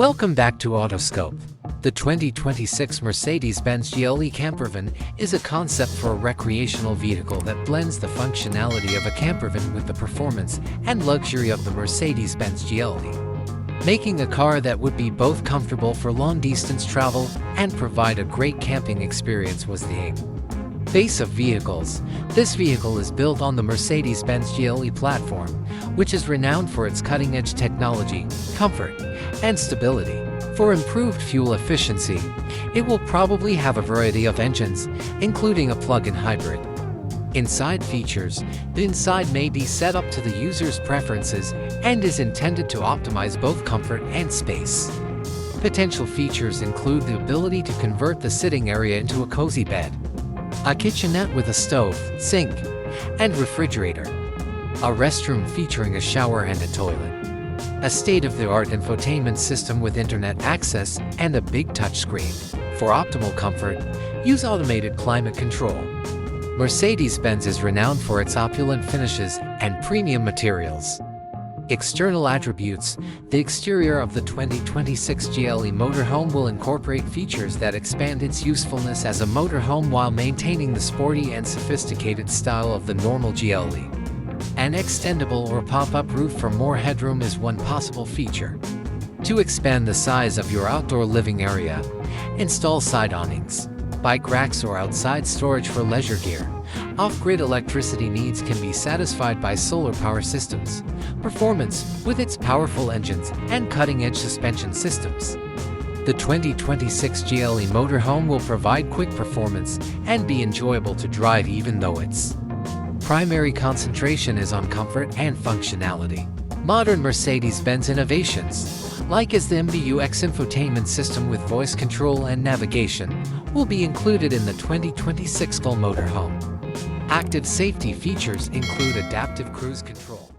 Welcome back to Autoscope. The 2026 Mercedes Benz GLE campervan is a concept for a recreational vehicle that blends the functionality of a campervan with the performance and luxury of the Mercedes Benz GLE, making a car that would be both comfortable for long-distance travel and provide a great camping experience was the aim. Base of vehicles. This vehicle is built on the Mercedes Benz GLE platform, which is renowned for its cutting-edge technology, comfort, and stability. For improved fuel efficiency, it will probably have a variety of engines, including a plug-in hybrid. Inside features. The inside may be set up to the user's preferences and is intended to optimize both comfort and space. Potential features include the ability to convert the sitting area into a cozy bed, a kitchenette with a stove, sink, and refrigerator, a restroom featuring a shower and a toilet, a state-of-the-art infotainment system with internet access and a big touchscreen. For optimal comfort, use automated climate control. Mercedes-Benz is renowned for its opulent finishes and premium materials. External attributes. The exterior of the 2026 GLE Motorhome will incorporate features that expand its usefulness as a motorhome while maintaining the sporty and sophisticated style of the normal GLE. An extendable or pop-up roof for more headroom is one possible feature. To expand the size of your outdoor living area, install side awnings, bike racks, or outside storage for leisure gear. Off-grid electricity needs can be satisfied by solar power systems. Performance, with its powerful engines and cutting-edge suspension systems. The 2026 GLE Motorhome will provide quick performance and be enjoyable to drive even though its primary concentration is on comfort and functionality. Modern Mercedes-Benz innovations, like as the MBUX infotainment system with voice control and navigation, will be included in the 2026 GLE Motorhome. Active safety features include adaptive cruise control,